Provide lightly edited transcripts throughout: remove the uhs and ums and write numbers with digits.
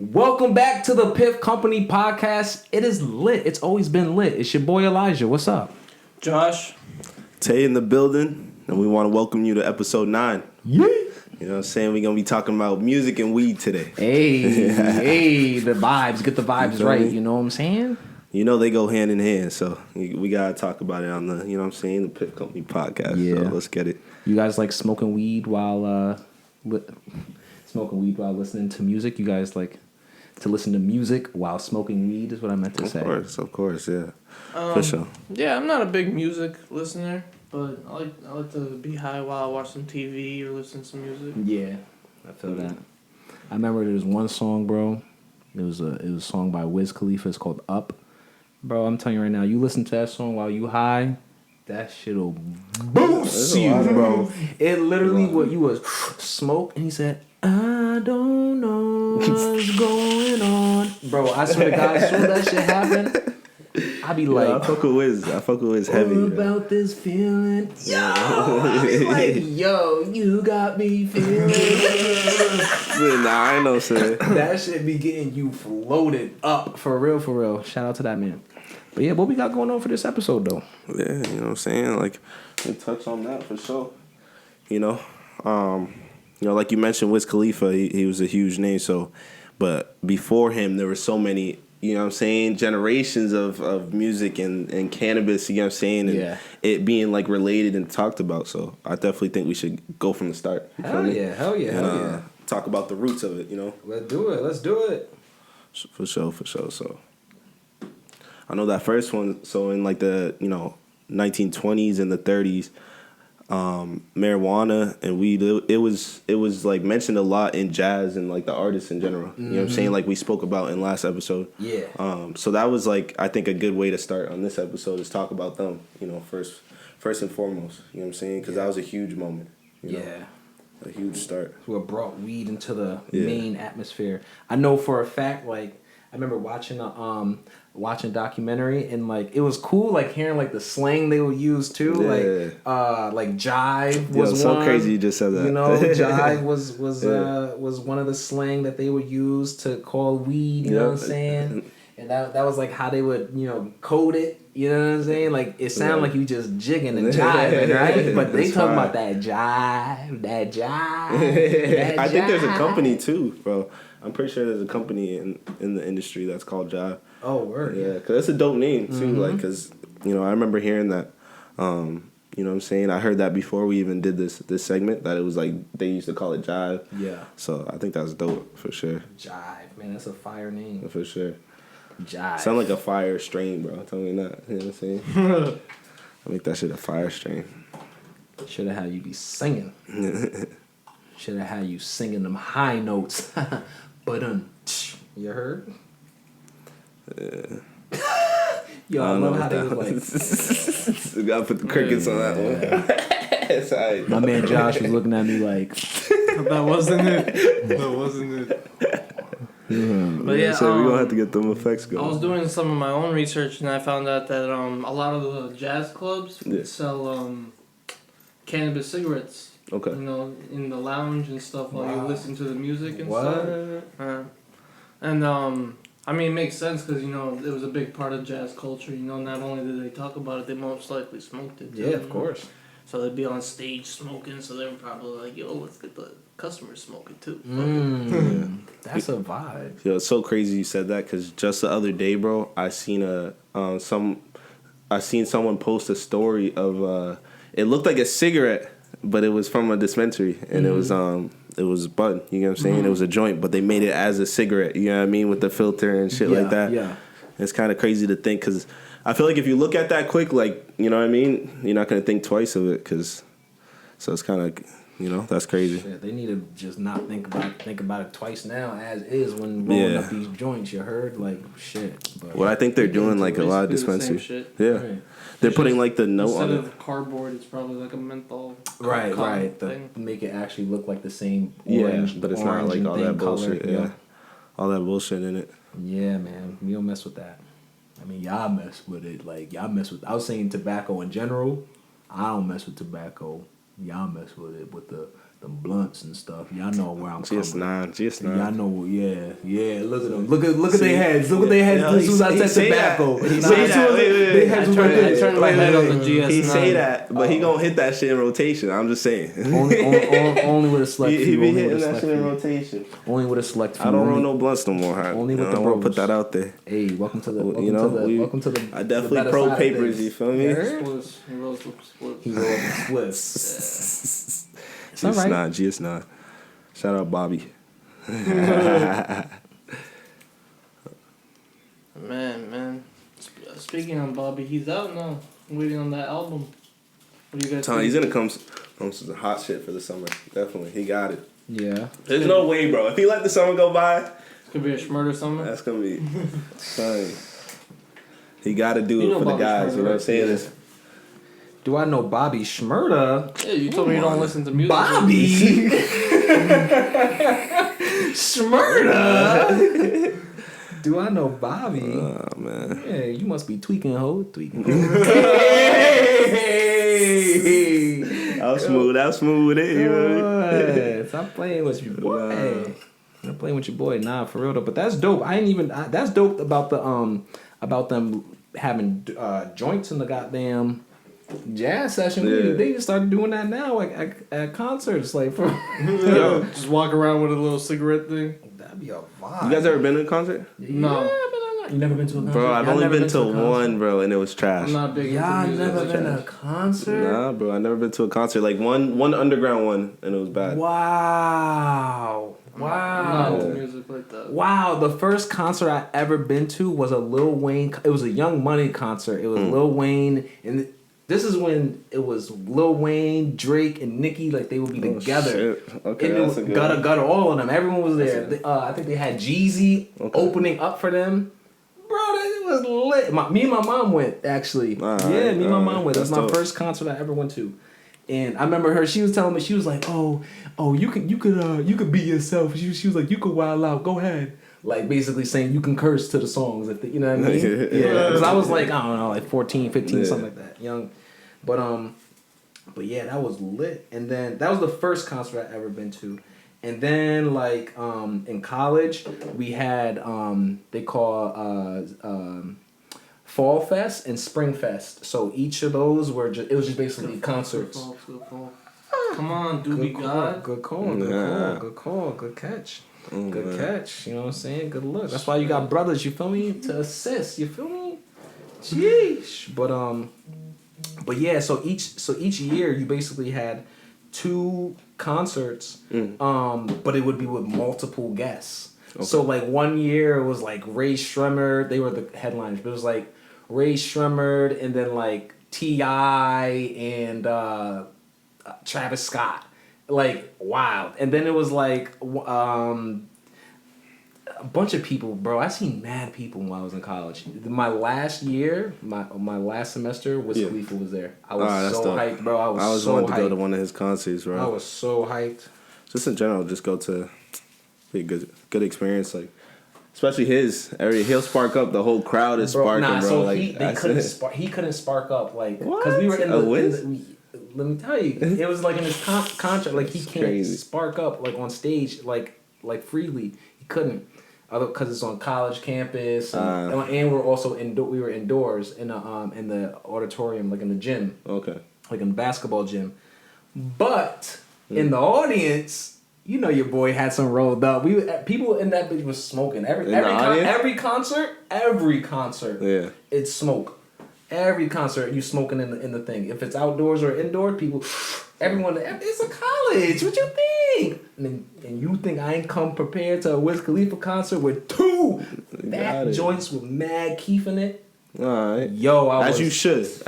Welcome back to the Piff Company podcast. It is lit. It's always been lit. It's your boy Elijah. What's up? Josh. Tay in the building, and we want to welcome you to episode 9. Yeah. You know what I'm saying? We're going to be talking about music and weed today. Hey, the vibes. Get the vibes right. You know what I'm saying? You know they go hand in hand, so we got to talk about it on the, you know what I'm saying, the Piff Company podcast. Yeah. So let's get it. You guys like smoking weed while listening to music? You guys like to listen to music while smoking weed is what I meant to say. Of course, yeah. For sure. Yeah, I'm not a big music listener, but I like to be high while I watch some TV or listen to some music. Yeah, I feel that. I remember there was one song, bro. It was a song by Wiz Khalifa. It's called Up. Bro, I'm telling you right now, you listen to that song while you high, that shit'll boost you, bro. It literally what you was smoke, and he said, I don't know what's going on. Bro, I swear to God, as soon as that shit happened, I be like, I fuck with Wiz heavy. What about this feeling? Yo, I be like, yo, you got me feeling. Nah, I ain't no shit. That shit be getting you floated up. For real. Shout out to that man. But yeah, what we got going on for this episode, though? Yeah, you know what I'm saying? Like, we touch on that for sure. You know, like you mentioned, Wiz Khalifa, he was a huge name. So, but before him, there were so many, you know what I'm saying, generations of music and cannabis, you know what I'm saying, and it being like related and talked about. So I definitely think we should go from the start. Hell yeah. Talk about the roots of it, you know. Let's do it. For sure. So I know that first one. So in like the 1920s and the 30s, marijuana and weed, it was like mentioned a lot in jazz and like the artists in general. You know what I'm saying? Like we spoke about in last episode. Yeah. So that was like, I think, a good way to start on this episode is talk about them. You know, first and foremost. You know what I'm saying? Because that was a huge moment. You know? A huge start. What brought weed into the main atmosphere. I know for a fact, like, I remember watching a documentary, and like it was cool, like hearing like the slang they would use too, like jive was one. So crazy you just said that. You know, jive was one of the slang that they would use to call weed. You know what I'm saying? And that was like how they would code it. You know what I'm saying? Like it sounded like you just jigging and jiving, right? But they talking about that jive. I think there's a company too, bro. I'm pretty sure there's a company in the industry that's called Jive. Oh, word. Yeah, because that's a dope name, too. Like, because, I remember hearing that, you know what I'm saying? I heard that before we even did this segment, that it was like, they used to call it Jive. Yeah. So, I think that's dope, for sure. Jive. Man, that's a fire name. For sure. Jive. Sound like a fire strain, bro. Tell me that. You know what I'm saying? I make that shit a fire strain. Should have had you be singing. Should have had you singing them high notes. But you heard? Yo, I love how they was like. We gotta put the crickets on that one. It's all right. My man Josh was looking at me like, That wasn't it. But yeah, so we're gonna have to get them effects going. I was doing some of my own research, and I found out that a lot of the jazz clubs sell cannabis cigarettes. Okay. You know, in the lounge and stuff while you listen to the music and stuff. And I mean, it makes sense because it was a big part of jazz culture. Not only did they talk about it, they most likely smoked it too. yeah, of course. So they'd be on stage smoking, so they were probably like, "Yo, let's get the customers smoking too." That's a vibe. Yo, it's so crazy you said that because just the other day, bro, I seen someone post a story of it looked like a cigarette, but it was from a dispensary, and it was bud. You know what I'm saying? It was a joint, but they made it as a cigarette. You know what I mean, with the filter and shit like that. Yeah. It's kind of crazy to think because I feel like if you look at that quick, like, you know what I mean, you're not gonna think twice of it so it's kind of that's crazy. Shit, they need to just not think about it twice now, as is when rolling up these joints. You heard, like, shit. But what I think they're doing, like, a lot of dispensaries. Yeah. Right. They're putting, like, the note on it. Instead of cardboard, it's probably like a menthol. Right. Thing. Make it actually look like the same orange, but it's not like all that bullshit. Color. Yeah. All that bullshit in it. Yeah, man. We don't mess with that. I mean, y'all mess with it. Like, y'all mess with... I was saying tobacco in general. I don't mess with tobacco. Y'all mess with it with the the blunts and stuff. Y'all know where I'm coming. GS9. Y'all know, yeah. Look at them. Look at their heads. Look at their heads. As soon as I said tobacco. He say that. Wait. I turned my head on the GS9. He say that, but he gonna hit that shit in rotation. I'm just saying. Only with a select few. He be hitting that shit in rotation. Only with a select few. I don't roll no blunts no more. Only with the bros. I want to put that out there. Hey, welcome to the. Welcome to the. I definitely pro papers. You feel me? He rolls with splits. He rolls with splits. GS9. Shout out Bobby. Man. Speaking of Bobby, he's out now. I'm waiting on that album. What do you guys think? He's gonna come some hot shit for the summer. Definitely, he got it. Yeah. There's no way, bro. If he let the summer go by, it's gonna be a schmurder summer. That's gonna be. Son, he got to do it for the guys. You know what I'm saying? Yeah. Do I know Bobby Shmurda? Yeah, you told me you don't listen to music. Bobby Shmurda. Do I know Bobby? Oh man. Yeah, you must be tweaking, ho. Tweaking. I'll smooth with it. You know? Stop playing with your boy. Stop playing with your boy. Nah, for real though. But that's dope. That's dope about about them having joints in the goddamn jazz session. Yeah. They just started doing that now, like at concerts, like for just walk around with a little cigarette thing. that'd be a vibe. You guys ever been to a concert? No. Yeah, but you never been to a concert? Bro, I've only been to a one, bro, and it was trash. I'm not big Y'all into music. never been to a concert? Nah, bro, I never been to a concert. Like one underground one, and it was bad. Wow. I'm not into Yeah. music like that. Wow, the first concert I ever been to was a Lil Wayne. It was a Young Money concert. It was Lil Wayne, and this is when it was Lil Wayne, Drake, and Nicki. Like they would be together. Shit. Okay, And that's a good gutter all of them. Everyone was there. I think they had Jeezy opening up for them. Bro, it was lit. Me and my mom went actually. Me and my mom went. That's my first concert I ever went to. And I remember her. She was telling me. She was like, "Oh, you could be yourself." She was like, "You could wild out. Go ahead." Like basically saying you can curse to the songs. If you know what I mean? Yeah. Because I was like, I don't know, like 14, 15, something like that, young. But yeah, that was lit. And then that was the first concert I ever been to. And then like in college we had they call Fall Fest and Spring Fest. So each of those were it was just basically concerts. Good call. Come on, Doobie God. Good call, good catch. Good catch. You know what I'm saying? Good look. That's why you got brothers, you feel me? To assist. You feel me? Sheesh. But yeah, so each year you basically had 2 concerts, but it would be with multiple guests. Okay. So like one year it was like Ray Shremmerd, they were the headliners, but it was like Ray Shremmerd and then like T.I. and Travis Scott. Like wild. And then it was like a bunch of people, bro. I seen mad people when I was in college. My last year, my last semester, Wiz Khalifa was there. I was so hyped, bro. I was so wanted hyped to go to one of his concerts, bro. I was so hyped. Just in general, just go to be a good experience, like especially his area. He'll spark up the whole crowd is sparking, bro. So like he couldn't spark up like because we were in let me tell you, it was like in his contract, like he can't spark up like on stage like freely. He couldn't, because it's on college campus, and we're also we were indoors in the auditorium, like in the gym, like in the basketball gym, but in the audience. You know your boy had some rolled up. People in that bitch was smoking. Every concert. Yeah. It's smoke. Every concert you smoking in the thing. If it's outdoors or indoor, everyone. It's a college. What you think? And you think I ain't come prepared to a Wiz Khalifa concert with 2 fat joints with mad keef in it? Alright. Yo, as you should,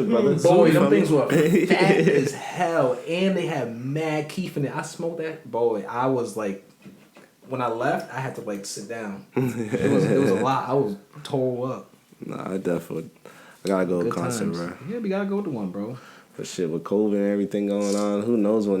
brother. Boy, them things were fat as hell, and they had mad keef in it. I smoked that. Boy, I was like, when I left, I had to like sit down. It was a lot. I was tore up. Nah, I gotta go to a concert, bro. Yeah, we gotta go to one, bro. But shit, with COVID and everything going on, who knows when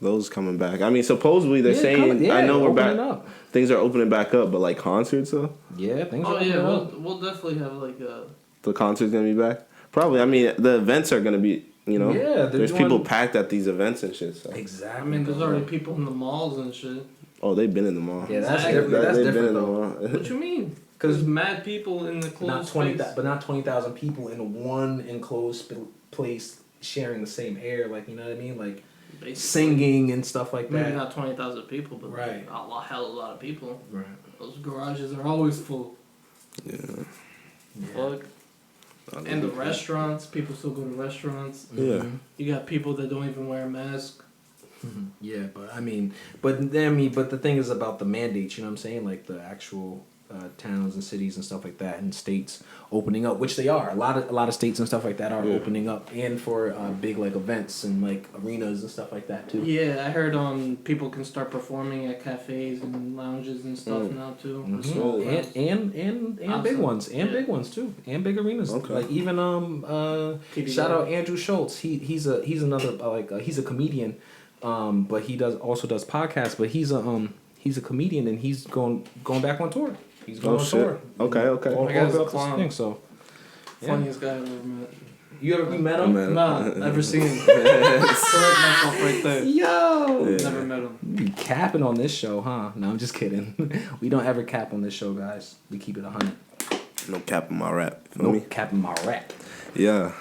those coming back? I mean, supposedly they're saying. I know we're back. Up. Things are opening back up, but like concerts though. Yeah, things are. Oh yeah, we'll definitely have like a. The concert's gonna be back. Probably. I mean, the events are gonna be You know, Yeah, there's people packed at these events and shit. So. Exactly. I mean, there's already people in the malls and shit. Oh, they've been in the mall. Yeah, that's Exactly. different. That's They've different been in the though. mall. What you mean? Because mad people in the closed Not 20, space. but not 20,000 people in one enclosed place sharing the same air. Like, you know what I mean? Like Basically. singing and stuff like that. Maybe not 20,000 people, but Right. hell of a lot of people. Right. Those garages are always full. Yeah. Fuck. And the restaurants, people still go to restaurants. Yeah. You got people that don't even wear a mask. Yeah, but but the thing is about the mandates. You know what I'm saying? Like the actual towns and cities and stuff like that, and states opening up, which they are. A lot of states and stuff like that are opening up, and for big like events and like arenas and stuff like that too. Yeah, I heard people can start performing at cafes and lounges and stuff now too. And big ones, big ones too, and big arenas. Okay. Like even shout out Andrew Schultz. He's another he's a comedian, but he also does podcasts. But he's a comedian, and he's going back on tour. He's going on tour. Okay. All My guy's a up this clown. thing, so Funniest guy I've ever met. you met him? No, never seen him. Correct myself right there. Yo, Never met him. you be capping on this show, huh? No, I'm just kidding. We don't ever cap on this show, guys. We keep it 100. No cap in my rap. Feel No me? capping my rap. Yeah.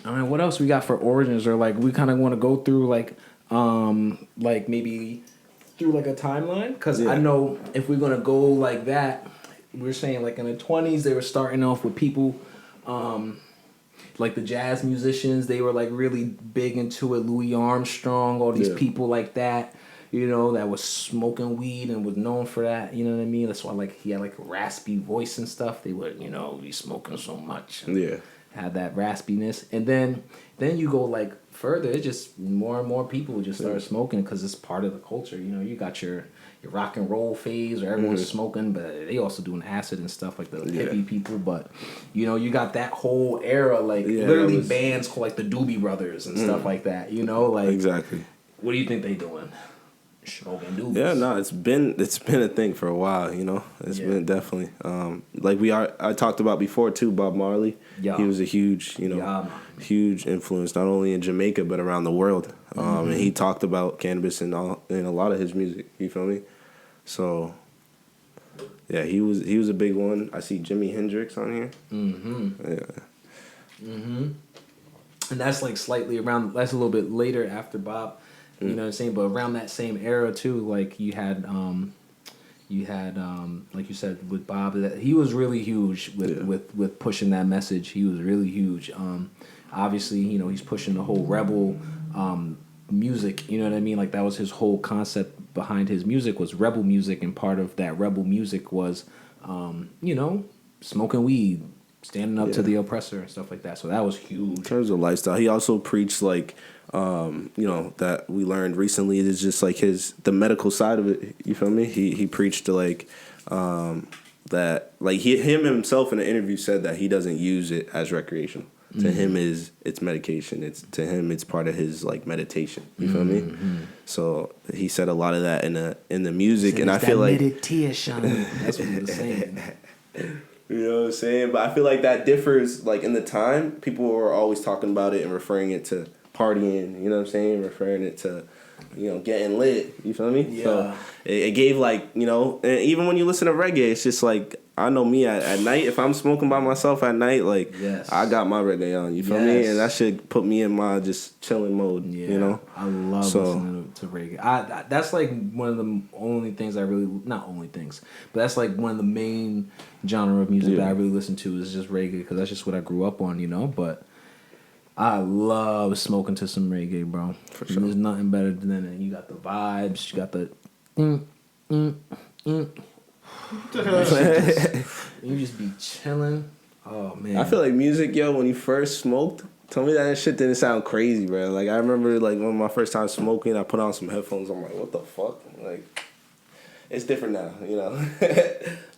I mean, what else we got for origins? Or like we kind of want to go through like maybe through like a timeline, because I know if we're gonna go like that, we're saying like in the 20s they were starting off with people like the jazz musicians. They were like really big into it. Louis Armstrong, all these people like that, you know, that was smoking weed and was known for that. You know what I mean? That's why like he had like a raspy voice and stuff. They would, you know, be smoking so much. Yeah. Had that raspiness, and then you go like further. It's just more and more people just start smoking because it's part of the culture. You know, you got your rock and roll phase where everyone's smoking, but they also doing acid and stuff like the hippie people. But you know, you got that whole era, like literally bands called like the Doobie Brothers and stuff like that. You know, like Exactly. what do you think they doing? Smoking doobies. Yeah, no, it's been a thing for a while, you know. It's been definitely like I talked about before too, Bob Marley. Yeah. He was a huge, huge influence not only in Jamaica but around the world. And he talked about cannabis in a lot of his music, you feel me? So yeah, he was a big one. I see Jimi Hendrix on here. Yeah. And that's like slightly around. That's a little bit later after Bob. You know what I'm saying? But around that same era too, like you had like you said with Bob, that he was really huge with pushing that message. He was really huge. Obviously, you know, he's pushing the whole rebel music. You know what I mean? Like that was his whole concept behind his music was rebel music, and part of that rebel music was, you know, smoking weed, standing up to the oppressor and stuff like that. So that was huge. In terms of lifestyle, he also preached like, you know, that we learned recently is just like the medical side of it. You feel me? He preached to like that, like him himself in an interview said that he doesn't use it as recreational. To him it's medication. It's part of his like meditation. You feel me? So he said a lot of that in the music, and I feel like meditation. That's what he was saying. You know what I'm saying? But I feel like that differs. Like in the time, people were always talking about it and referring it to partying. You know what I'm saying? Referring it to, you know, getting lit. You feel me? Yeah. So it gave like, you know, and even when you listen to reggae, it's just like, I know me at night, if I'm smoking by myself at night, like I got my reggae on. You feel me? And that should put me in my just chilling mode. Yeah. You know? I love listening to reggae. That's like one of the only things not only things, but that's like one of the main genre of music that I really listen to is just reggae, because that's just what I grew up on, you know? But I love smoking to some reggae, bro. For sure. There's nothing better than it. You got the vibes, you got the you just be chilling. Oh man, I feel like music, yo, when you first smoked, tell me that shit didn't sound crazy, bro. Like I remember like one of my first time smoking, I put on some headphones, I'm like, what the fuck? Like it's different now, you know.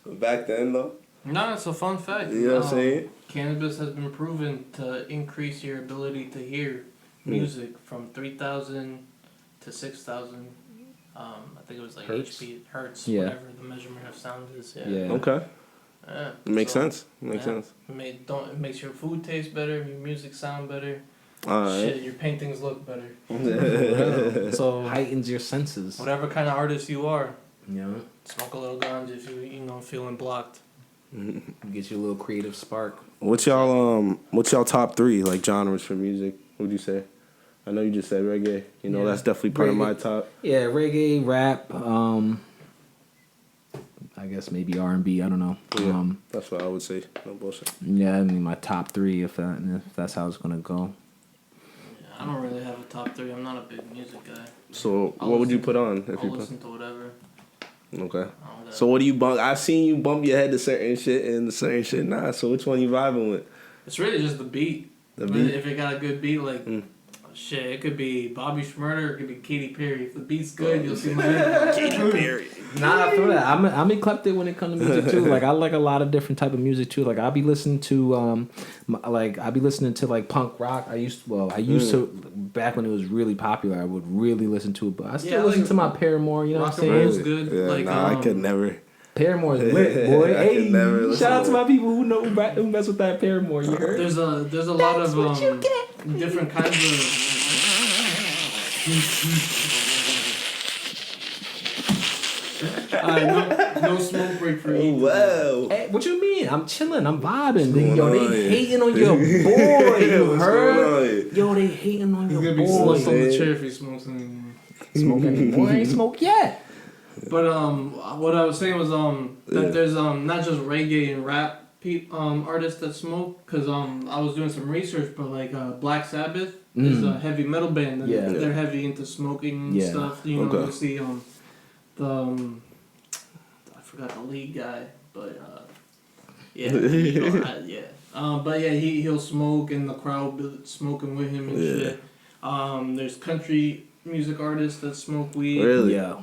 But back then though. No, it's a fun fact. You know what I'm saying? Cannabis has been proven to increase your ability to hear music from 3,000 to 6,000. I think it was like Hertz? hertz, Yeah. whatever the measurement of sound is. Yeah. Okay. Yeah. It makes sense. It makes sense. It makes your food taste better, your music sound better. Shit, your paintings look better. So Heightens your senses. whatever kind of artist you are, Yeah. smoke a little ganja if you feeling blocked. Get you a little creative spark. What's y'all top 3 like genres for music? What'd you say? I know you just said reggae. That's definitely part of my top. Yeah, reggae, rap. I guess maybe R&B. I don't know. Yeah, that's what I would say. No bullshit. Yeah, I mean my top 3 if that's how it's gonna go. Yeah, I don't really have a top 3. I'm not a big music guy. So what would you put on I'll listen to whatever. Okay. So what do you bump? I've seen you bump your head to certain shit and certain shit nah. So which one you vibing with? It's really just the beat. The beat. If it got a good beat, like shit, it could be Bobby Shmurda or it could be Katy Perry. If the beat's good, you'll see my head. Katy Perry. Nah, I feel that. I'm eclectic when it comes to music too. Like I like a lot of different type of music too. Like I'll be listening to like punk rock. I used to back when it was really popular. I would really listen to it, but I still listen to my Paramore. You know what I'm saying? Rock's good. Yeah, I could never. Paramore is lit, boy. Hey, never shout out to my people who mess with that Paramore. You heard? There's a lot of different kinds of. No smoke break for you. Wow. Hey, what you mean? I'm chilling. I'm vibing. Yo, they hating on your boy. You heard? Yo, they hating on your boy. He's gonna be slumped on the chair if he smokes anymore. Smoke anymore? I ain't smoked yet. But what I was saying was that there's not just reggae and rap artists that smoke, because I was doing some research, but like Black Sabbath is a heavy metal band and they're heavy into smoking and stuff. You see I forgot the lead guy, but but yeah, he'll smoke and the crowd be smoking with him and shit. There's country music artists that smoke weed. Really? Yeah.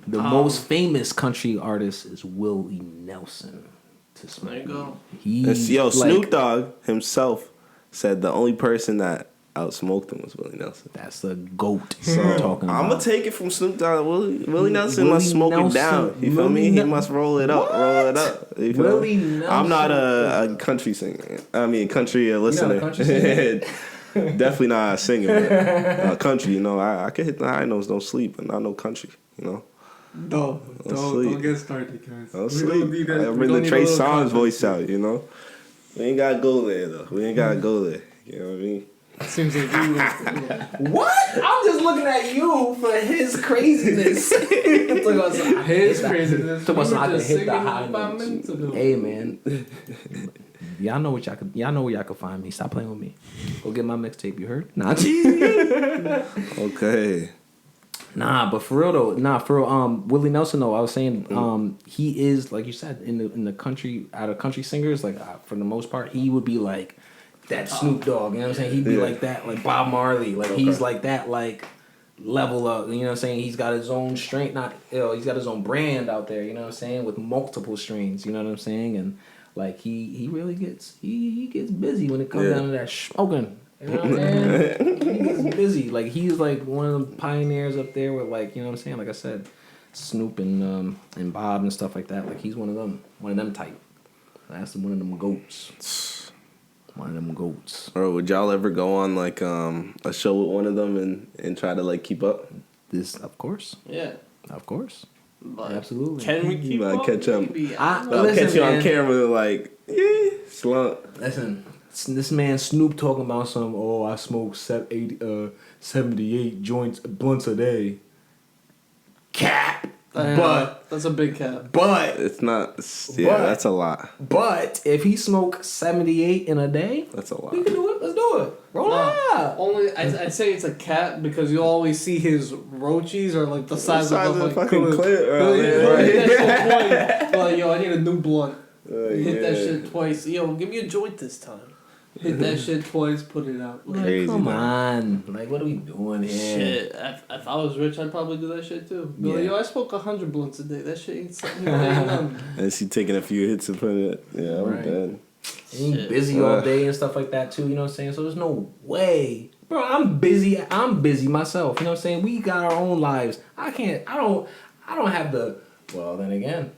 The most famous country artist is Willie Nelson. There you go. Snoop Dogg himself said the only person that outsmoked him was Willie Nelson. That's the GOAT. I'm talking about. I'm gonna take it from Snoop Dogg. Willie Nelson must smoke it down. You feel me? He must roll it up. Roll it up. Willie Nelson. I'm not a country singer. I mean, country listener. You're not a country singer? Definitely not a singer. But, country, I can hit the high notes, don't sleep, but not no country, Don't get started, guys. Don't sleep. I bring the Trey Songz voice out, We ain't gotta go there, though. We ain't gotta go there. You know what I mean? Seems like you. What? I'm just looking at you for his craziness. His craziness. So much I can hit the high notes. Hey, man. Y'all know where y'all can find me. Stop playing with me. Go get my mixtape. You heard? Nah. Okay. Nah, but for real though. Willie Nelson though. I was saying, he is like you said in the country out of country singers. Like for the most part, he would be like that Snoop Dogg. You know what I'm saying? He'd be like that, like Bob Marley. Like he's like that, like level up. You know what I'm saying? He's got his own strength. He's got his own brand out there. You know what I'm saying? With multiple strains. You know what I'm saying? And like he really gets he gets busy when it comes down to that smoking. You know what I'm saying? He gets busy. Like he's like one of the pioneers up there with like, you know what I'm saying? Like I said, Snoop and Bob and stuff like that. Like he's one of them type. That's one of them goats. One of them goats. Or would y'all ever go on like a show with one of them and try to like keep up? This, of course. Yeah. Of course. But absolutely. Can we keep up? Catch up. I'll catch you on camera like, slump. Listen, this man Snoop talking about I smoke 78 blunts a day. Cap. But that's a big cap. But it's not. That's a lot. But if he smoked 78 in a day, that's a lot. We can do it. Let's do it. Roll up. Only I'd say it's a cap because you always see his roaches are like the size of a fucking clip. Like, yo, I need a new blunt. Hit that shit twice. Yo, give me a joint this time. Hit that shit twice, put it out. Like, crazy, come on. Like, what are we doing here? Shit. If I was rich, I'd probably do that shit too. Be like, yo, I smoke 100 blunts a day. That shit ain't something. And she taking a few hits and putting it. Yeah, I'm dead. And he's busy all day and stuff like that too, you know what I'm saying? So there's no way. Bro, I'm busy myself, you know what I'm saying? We got our own lives. I don't have the, well then again,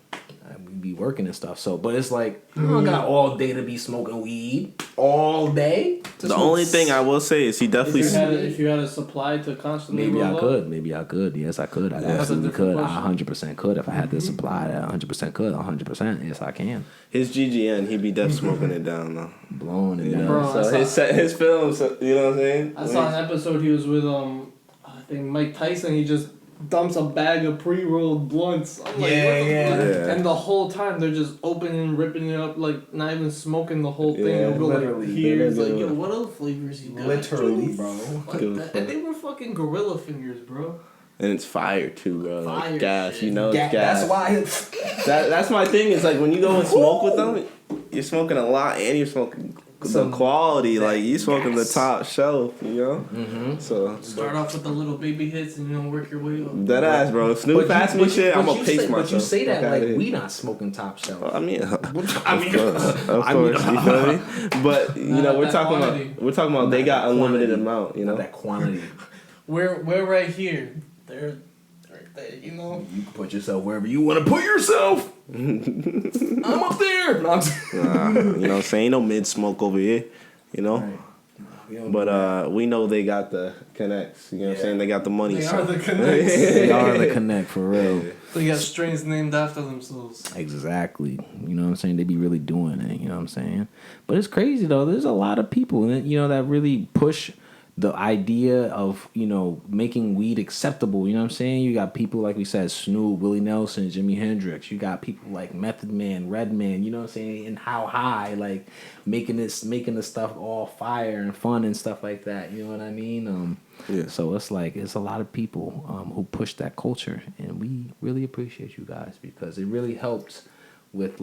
be working and stuff. So, but it's like you don't got all day to be smoking weed all day. The only thing I will say is he definitely. If you had a supply to constantly. Maybe I could. Maybe I could. Yes, I could. I absolutely could. I 100% could. If I had the supply, I 100% could. 100%. Yes, I can. His GGN, he'd be definitely smoking it down though. Blowing it down. Bro, So his films, you know what I'm saying? I saw an episode. He was with I think Mike Tyson. He just dumps a bag of pre-rolled blunts. I'm like, what the fuck? And the whole time they're just opening and ripping it up, like not even smoking the whole thing. It'll go like here. It's like, yo, what other flavors you got? Literally, bro. And they were fucking gorilla fingers, bro. And it's fire too, bro. Fire like gas, shit. you know, it's gas. That's why. That's my thing. Is like when you go and smoke with them, you're smoking a lot and you're smoking some quality. Like you smoking the top shelf, you know. Mm-hmm. So start off with the little baby hits and work your way up. That ass, bro. Snoop pass me shit. I'm gonna pace myself. But you say that like we not smoking top shelf. I mean, of course, you feel me? But you know, we're talking about they got unlimited amount. You know that quantity. We're right here. They're right there. You know. You can put yourself wherever you want to put yourself. I'm up there. You know what I'm saying? No mid smoke over here. You know. Right. But we know they got the connects. You know what I'm saying? They got the money. They are the connects. They are the connect for real. They got strains named after themselves. Exactly. You know what I'm saying? They be really doing it. You know what I'm saying? But it's crazy though. There's a lot of people, that really push the idea of, making weed acceptable. You know what I'm saying? You got people like we said, Snoop, Willie Nelson, Jimi Hendrix. You got people like Method Man, Redman, you know what I'm saying? And How High, like making the stuff all fire and fun and stuff like that. You know what I mean? So it's like, it's a lot of people who push that culture. And we really appreciate you guys because it really helps with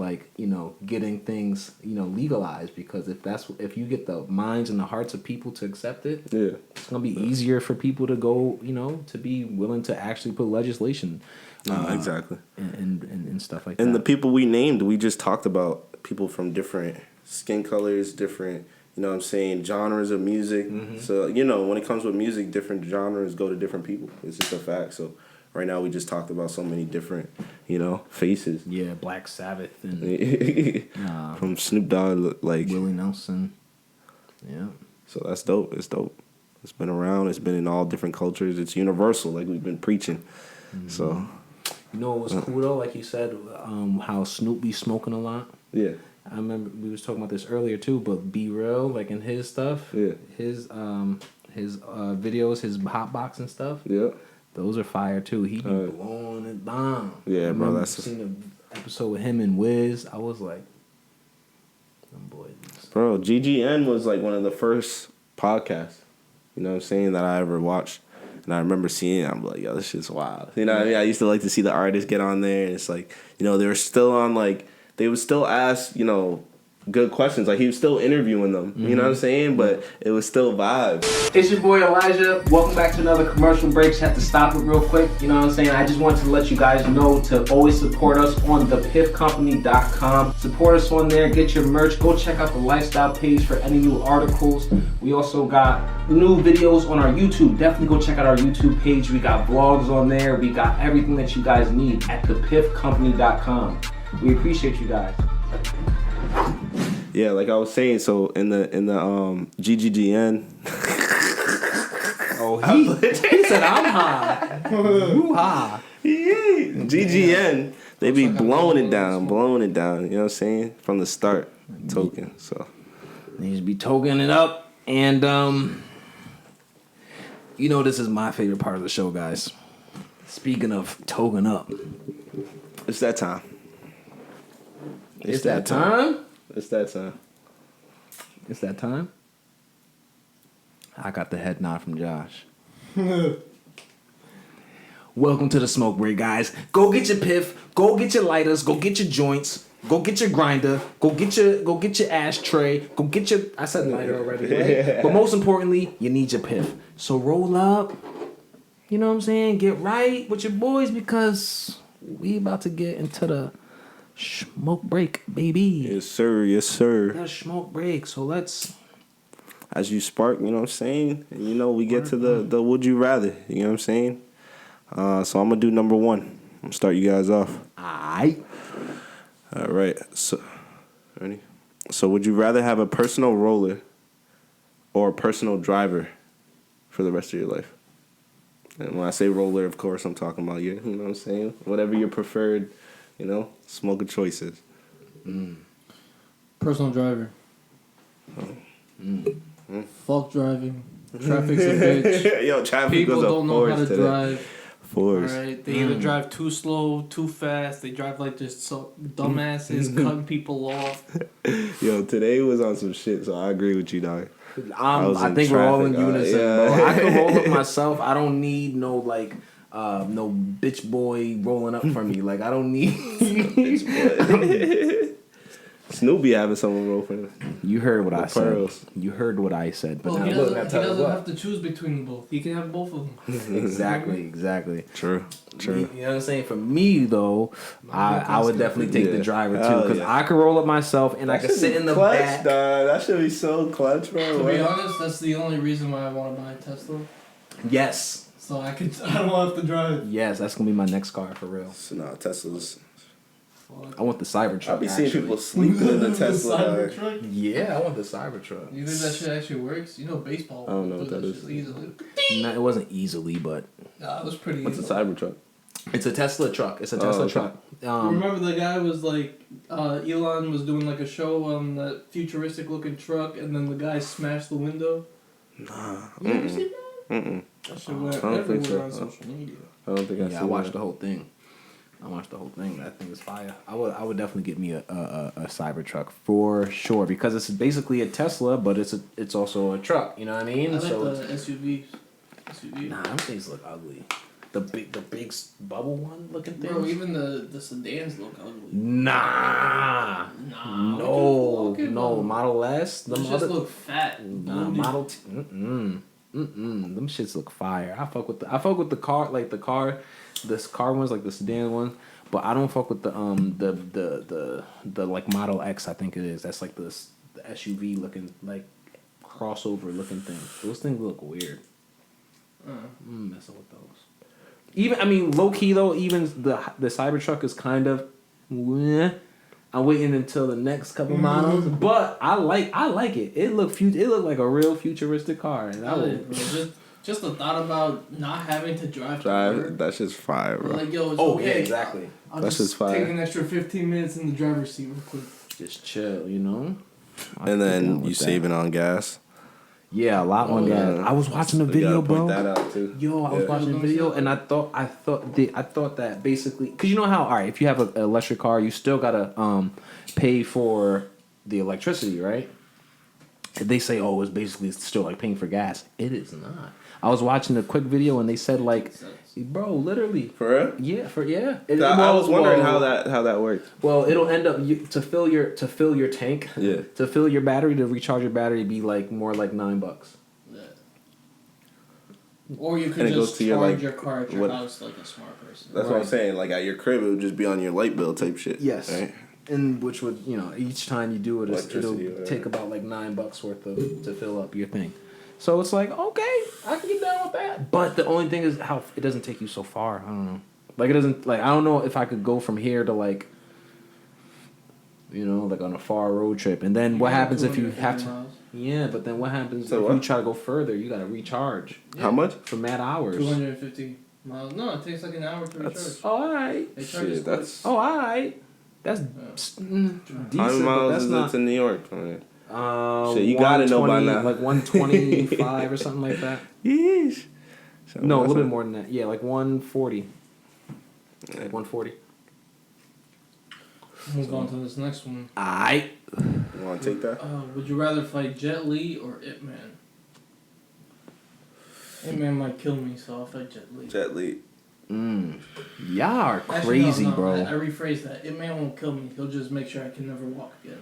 getting things legalized, because if you get the minds and the hearts of people to accept it, it's gonna be easier for people to go to be willing to actually put legislation exactly and stuff like that. And the people we named, we just talked about people from different skin colors, different genres of music. So when it comes with music, different genres go to different people. It's just a fact. So right now, we just talked about so many different, faces. Yeah, Black Sabbath and from Snoop Dogg, like Willie Nelson. Yeah. So that's dope. It's dope. It's been around. It's been in all different cultures. It's universal, like we've been preaching. Mm-hmm. So, what was cool though? Like you said, how Snoop be smoking a lot. Yeah. I remember we was talking about this earlier too. But Be Real, like in his stuff. Yeah. His videos, his hotbox and stuff. Yeah. Those are fire too. He be blowing it down. Yeah, bro. I've seen an episode with him and Wiz. I was like, them boys. Bro, GGN was like one of the first podcasts, you know what I'm saying, that I ever watched. And I remember seeing it. I'm like, yo, this shit's wild. You know what I mean? I used to like to see the artists get on there. And it's like, they were still on, like, they would still ask, good questions. Like, he was still interviewing them. You know what I'm saying? But it was still vibes. It's your boy Elijah. Welcome back to another commercial break. Just have to stop it real quick. You know what I'm saying? I just wanted to let you guys know to always support us on thepiffcompany.com. Support us on there. Get your merch. Go check out the lifestyle page for any new articles. We also got new videos on our YouTube. Definitely go check out our YouTube page. We got vlogs on there. We got everything that you guys need at thepiffcompany.com. We appreciate you guys. Yeah, like I was saying, so in the GGGN. He said I'm high. You high. GGN, they be blowing it down. You know what I'm saying? From the start, token. So they just be tokening it up, and this is my favorite part of the show, guys. Speaking of token up, it's that time. It's that time. It's that time. It's that time. I got the head nod from Josh. Welcome to the smoke break, guys. Go get your piff. Go get your lighters. Go get your joints. Go get your grinder. Go get your ashtray. Go get your. I said lighter already, right? But most importantly, you need your piff. So roll up. You know what I'm saying? Get right with your boys because we about to get into the smoke break, baby. Yes, sir. Yes, sir. The smoke break. So let's. As you spark, you know what I'm saying? And we get to the would you rather. You know what I'm saying? So I'm going to do number one. I'm going to start you guys off. Alright. All right. So, ready? So, would you rather have a personal roller or a personal driver for the rest of your life? And when I say roller, of course, I'm talking about you. You know what I'm saying? Whatever your preferred, smoker choices. Personal driver. Fuck driving. Traffic's a bitch. Yo, traffic People goes up don't know how to today. drive. Force. Alright, they either drive too slow, too fast. They drive like just so dumbasses, cutting people off. Yo, today was on some shit, so I agree with you, dog. I think we're all in unison, yeah. bro. I can roll up myself. I don't need no bitch boy rolling up for me. Like I don't need. Snoop be having someone roll for him. You heard what I pearls. said. You heard what I said. But Well, now he look, doesn't have to choose between both. He can have both of them. Exactly. True. You know what I'm saying? For me though, I would definitely take the driver too, because I could roll up myself and I could sit in the clutch, back. Dog. That should be so clutch, bro. To be honest, that's the only reason why I want to buy a Tesla. Yes. So I don't have to drive. Yes, that's gonna be my next car for real. So, nah, Tesla's. I want the Cybertruck. I be seeing people sleeping in the Tesla. Cybertruck? Yeah, I want the Cybertruck. You think that shit actually works? You know baseball. I don't know what that is. Easily. No, it wasn't easily, but Nah, it was pretty What's a easy. Cybertruck? it's a Tesla truck. It's a Tesla okay. truck. Remember the guy was like, Elon was doing like a show on that futuristic looking truck, and then the guy smashed the window. Nah. You ever seen that? That shit went everywhere on social media. I don't think I watched the whole thing. That thing is fire. I would definitely get me a Cybertruck for sure, because it's basically a Tesla, but it's also a truck. You know what I mean? I like so the SUV. nah, them things look ugly. The big bubble one looking thing. Bro, even the sedans look ugly. Nah. No. Model S. Them just look fat. Nah, Model T. Them shits look fire. I fuck with the car, like this car ones, like the sedan one, but I don't fuck with the like Model X. I think it is. That's like the SUV looking, like crossover looking thing. Those things look weird. Messing with those. Even low key though. Even the Cybertruck is kind of. I'm waiting until the next couple models, but I like it. It looked like a real futuristic car, and just the thought about not having to drive to work. That's just fire, bro. Like, yo, it's okay. Yeah, exactly. I'll That's just just fire. take an extra 15 minutes in the driver's seat real quick. Just chill, you know. And then you saving on gas. Yeah, a lot more gas. I was watching a video, bro. Point that out too. Yo, I was watching a video, and I thought that basically, because you know how, all right, if you have an electric car, you still gotta pay for the electricity, right? They say, oh, it's basically still like paying for gas. It is not. I was watching a quick video, and they said like, bro, literally. For real? Yeah, I was wondering how that works. Well, it'll end up to fill your tank. Yeah. To fill your battery, to recharge your battery, be like more like $9. Yeah. Or you could just charge your car at your house like a smart person. That's what I'm saying. Like at your crib, it would just be on your light bill type shit. Yes. Right? And which would, each time you do it, it'll Electricity, take about like $9 worth to fill up your thing. So it's like, okay, I can get down with that. But the only thing is how it doesn't take you so far. I don't know. Like it doesn't, like I don't know if I could go from here to like, like on a far road trip. And then what happens if you have to? Miles. Yeah, but then what happens if you try to go further? You got to recharge. Yeah. How much? For mad hours. 250 miles. No, it takes like an hour to recharge. All right. They charge Shit, that's. Oh, all right. That's decent. How many miles that's is not, it to New York? I mean, shit, you gotta know by now. Like 125 or something like that. Yeesh. No, a little bit more than that. Yeah, like 140. Like 140. Move on to this next one. Aight. You want to take that? Would you rather fight Jet Li or Ip Man? Ip Man might kill me, so I'll fight Jet Li. Jet Li. Y'all are Actually, crazy, no, bro. I rephrase that. Ip Man won't kill me. He'll just make sure I can never walk again.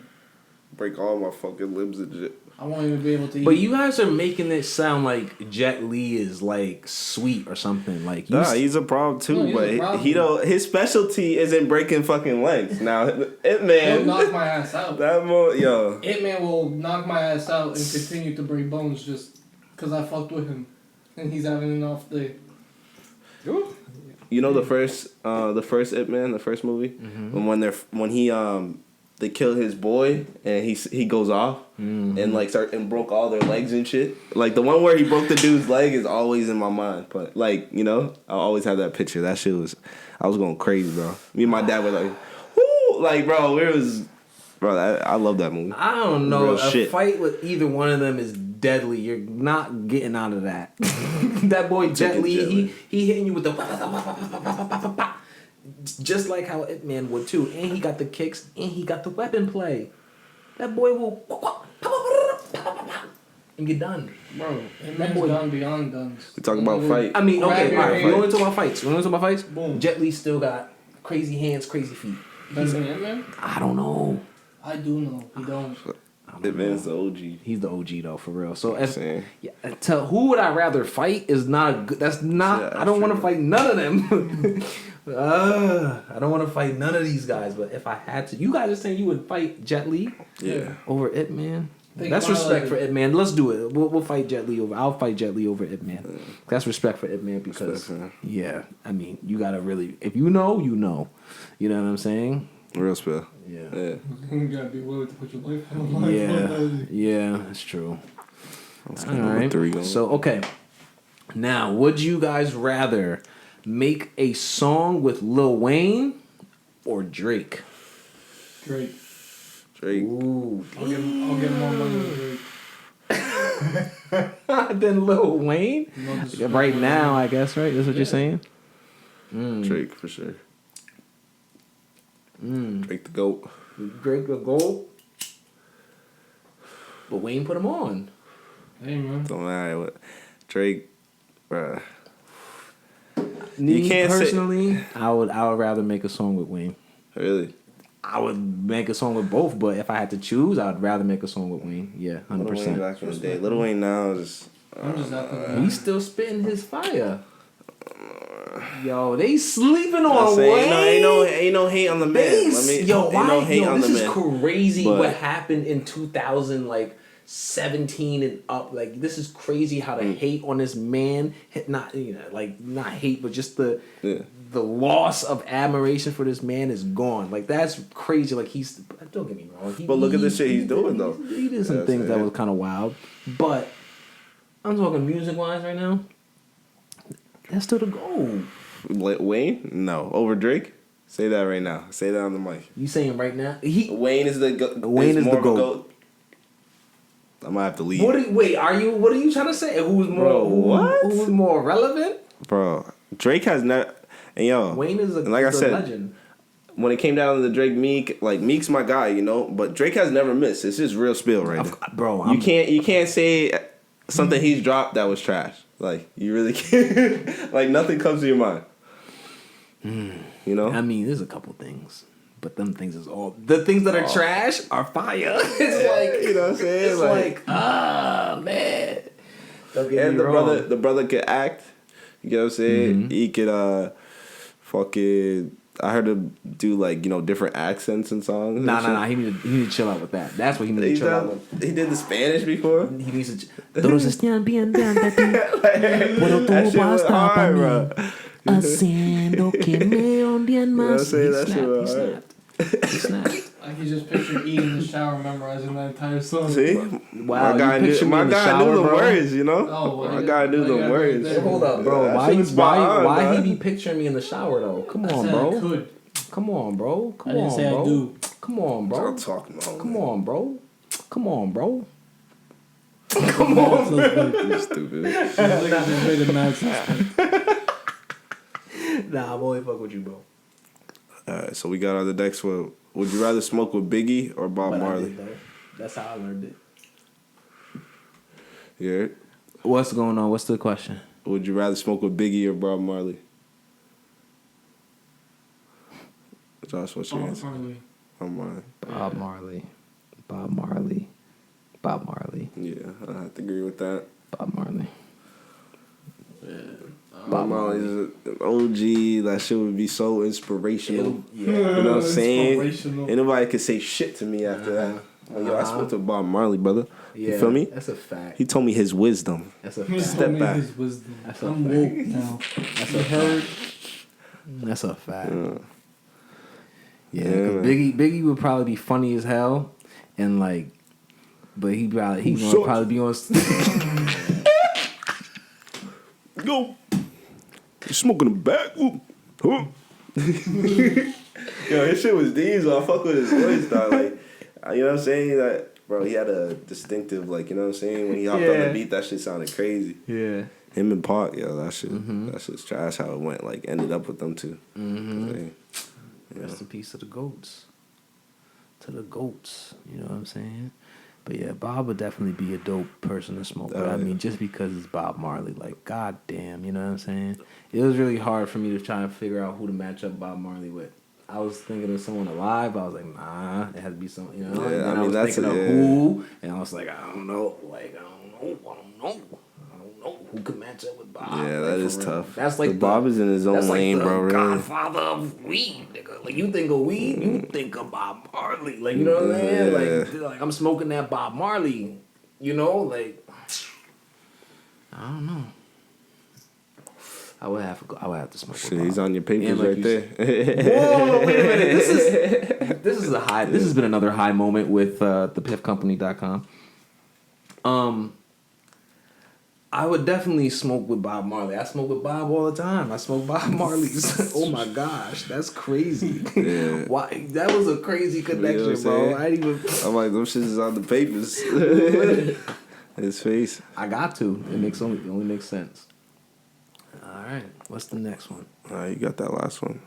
Break all my fucking limbs and shit. I won't even be able to eat. But you guys are making it sound like Jet Li is like sweet or something. Like Nah, he's a problem too, No, he's a but problem. he don't. His specialty isn't breaking fucking legs. Now, Ip He'll Man. knock my ass out. Yo. Ip Man will knock my ass out and continue to break bones just because I fucked with him. And he's having an off day. You know the first Ip Man, the first movie, when they kill his boy and he goes off and like broke all their legs and shit. Like the one where he broke the dude's leg is always in my mind. But like I always have that picture. That shit I was going crazy, bro. Me and my dad were like, whoo, like bro, I love that movie. I don't know. A fight with either one of them is deadly. You're not getting out of that. That boy Jet Li, he hitting you with the just like how Ip Man would too. And he got the kicks and he got the weapon play. That boy will and get done. Bro, Ip Man's gone beyond guns. We talk about fight. I mean, okay, all right. We only talk about fights. Boom. Jet Li still got crazy hands, crazy feet. That's an Ip Man? I don't know. I do know. He don't. Ip Man's the OG. He's the OG though, for real. So who would I rather fight is not a good. That's not. Yeah, I don't want to fight none of them. I don't want to fight none of these guys. But if I had to, you guys are saying you would fight Jet Li, over Ip Man. That's respect for Ip Man. Let's do it. We'll fight Jet Li over. I'll fight Jet Li over Ip Man. That's respect for Ip Man because I mean you gotta really if you know you know what I'm saying. Real spell. Yeah. You gotta be willing to put your life on the line. Yeah, that's true. All right. So okay. Now, would you guys rather make a song with Lil Wayne or Drake? Drake. Ooh. I'll get more money with Drake. Than Lil Wayne? Right now, I guess, right? That's what you're saying? Drake, for sure. Drake the GOAT. Drake the GOAT? But Wayne put him on. Hey, man. Don't matter what. Drake, bruh. Me personally, I would rather make a song with Wayne. Really? I would make a song with both, but if I had to choose, I'd rather make a song with Wayne. Yeah, 100%. Lil Wayne back from the day. Lil Wayne now is he's still spitting his fire. Yo, they sleeping on Wayne. Ain't no hate on the man. This is crazy what happened in 2017 and up. Like this is crazy how the hate on this man, not hate, but just the loss of admiration for this man is gone. Like that's crazy. Like don't get me wrong. But look at the shit he's doing though. He did some things that was kind of wild. But I'm talking music wise right now. That's still the goal. Wayne? No. Over Drake? Say that right now. Say that on the mic. You saying right now? Wayne is the GOAT. Wayne is the GOAT. I might have to leave. What are you trying to say? Who's more relevant? Bro, Drake has never. And yo, Wayne is a legend. When it came down to the Drake Meek, like Meek's my guy, but Drake has never missed. It's just real spill right now. Bro, you can't say something he's dropped that was trash. Like you really can't. Like nothing comes to your mind. I mean, there's a couple things, but them things is all the things that are trash are fire. It's like you know what I'm saying. It's like man. Don't get me wrong. The brother could act. You know what I'm saying. He could fucking. I heard him do like different accents and songs. Nah. He need to chill out with that. That's what he needs to chill out with. He did the Spanish before. He needs to. Todos están bien, pero tú vas a estar para mí, haciendo que me odien más. He snapped. I can just picture eating in the shower, memorizing that entire song. See? Wow, my guy knew the words, Oh, my guy knew the words. Hold up, bro. Why he be picturing me in the shower though? Come on, bro. Come on, bro. Come on, bro. I do. Come on, bro. I'm talking about. Come on, bro. Come on, bro. Come on. You stupid. Nah, I'm only fuck with you, bro. Alright, so we got on the next one. Would you rather smoke with Biggie or Bob Marley? That's how I learned it. Yeah. What's going on? What's the question? Would you rather smoke with Biggie or Bob Marley? Josh, what's your answer? Bob Marley. Bob Marley. Yeah, I have to agree with that. Bob Marley. Yeah. Bob Marley's an OG. That shit would be so inspirational. You know what I'm saying? Ain't nobody could say shit to me after that. Yo, I spoke to Bob Marley, brother. Yeah, you feel me? That's a fact. He told me his wisdom. That's a fact. Step back. His wisdom. That's a fact. Now. That's a heard. That's a fact. Yeah, Yeah, because Biggie would probably be funny as hell, and like, but he gonna probably be on. Yo, you smoking a back? Huh? Yo, his shit was diesel. I fuck with his voice, dog. Like, you know what I'm saying? That, bro, he had a distinctive, like, you know what I'm saying? When he hopped on the beat, that shit sounded crazy. Yeah. Him and Park, yo, that shit's trash how it went. Like, ended up with them two. Rest in peace to the goats. To the goats, you know what I'm saying? But yeah, Bob would definitely be a dope person to smoke. But I mean, just because it's Bob Marley, like, goddamn, you know what I'm saying? It was really hard for me to try and figure out who to match up Bob Marley with. I was thinking of someone alive, but I was like, nah, it had to be someone, you know? Yeah, and then I mean, was that's thinking of who, and I was like, I don't know. Who could match up with Bob? Yeah, like, that is real. tough. That's like Bob is in his own lane, bro. Really. Godfather of weed, nigga. Like you think of weed, you think of Bob Marley. Like you know what I'm saying? Like I'm smoking that Bob Marley. You know, like I don't know. I would have to smoke. Shit, he's on your papers like right there. Whoa, wait a minute. This is a high. This has been another high moment with thepiffcompany.com. I would definitely smoke with Bob Marley. I smoke with Bob all the time. I smoke Bob Marley's. Oh my gosh, that's crazy. Yeah. Why? That was a crazy connection, you know bro. I didn't even. I'm like, them shits is on the papers. His face. I got to. It only makes sense. All right, what's the next one? All right, you got that last one.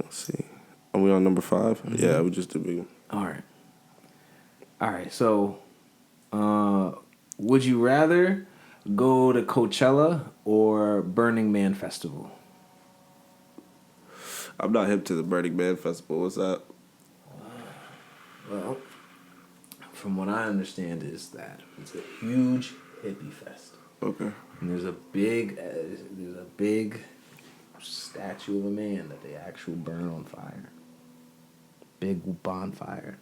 Let's see. Are we on number 5? Mm-hmm. Yeah, we just did big. All right. So, would you rather go to Coachella or Burning Man Festival? I'm not hip to the Burning Man Festival. What's that? Well, from what I understand is that it's a huge hippie fest. Okay. And there's a big statue of a man that they actually burn on fire. Big bonfire.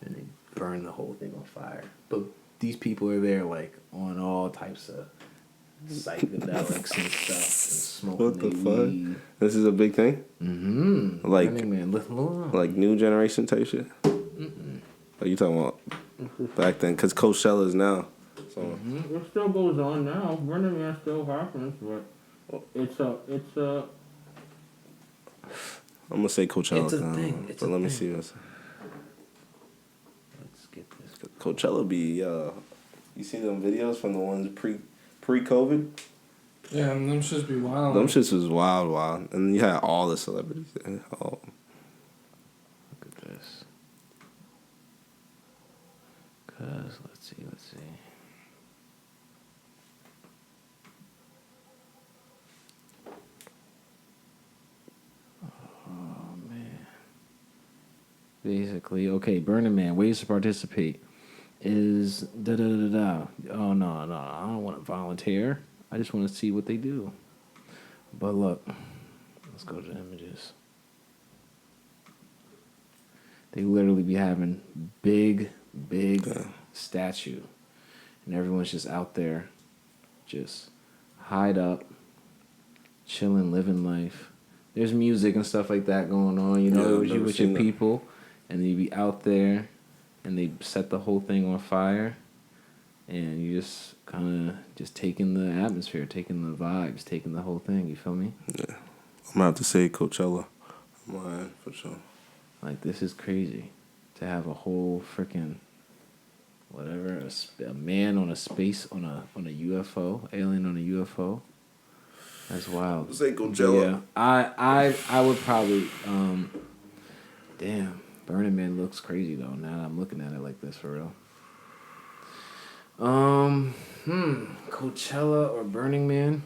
And they burn the whole thing on fire. But these people are there like on all types of psychedelics and stuff and smoking. What the weed. fuck? This is a big thing? Mm-hmm. Like, man, like new generation type shit? Mm-mm. Are you talking about back then? Because Coachella is now. So. Mm-hmm. It still goes on now. Burning Man still happens, but it's a. I'm gonna say Coachella. It's a thing. But let me see this. Let's get this. Coachella be you see them videos from the ones pre-COVID? Yeah, and them shits be wild. Them shits was wild. And you had all the celebrities there. Oh. Look at this. Cause let's see. Oh man. Basically, okay, Burning Man, ways to participate is da-da-da-da-da. Oh, no, I don't want to volunteer. I just want to see what they do. But look, let's go to the images. They literally be having big statue. And everyone's just out there, just hide up, chilling, living life. There's music and stuff like that going on, you know, with your people. And you be out there, and they set the whole thing on fire. And you just kind of just taking the atmosphere, taking the vibes, taking the whole thing. You feel me? Yeah. I'm going to have to say Coachella. Mine, for sure. Like, this is crazy. To have a whole freaking, whatever, a man on a space, on a UFO, alien on a UFO. That's wild. Say Coachella. Yeah, I would probably, damn, Burning Man looks crazy, though, now that I'm looking at it like this, for real. Coachella or Burning Man?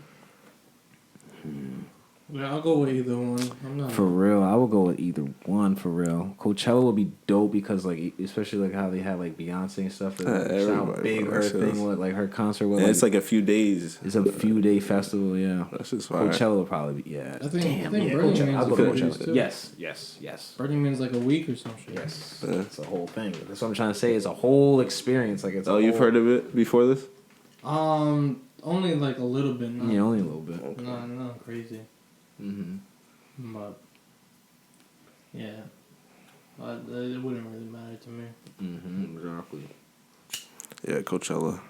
Yeah, I'll go with either one. I'm not. For real, I would go with either one. For real, Coachella would be dope because, like, especially like how they have like Beyonce and stuff. How big her thing was, like her concert was. And it's like a few days. It's a few day festival. Yeah, that's just fine. Coachella would probably be. Yeah, I think Coachella. Burning I'll Man's go to a few days Coachella. too. Yes. Burning Man's like a week or some shit. Yes, Yeah. it's a whole thing. That's what I'm trying to say. It's a whole experience. Like it's. You've heard of it before this? Only like a little bit. Yeah, only a little bit. No, crazy. But yeah, it wouldn't really matter to me. Exactly. Yeah, Coachella.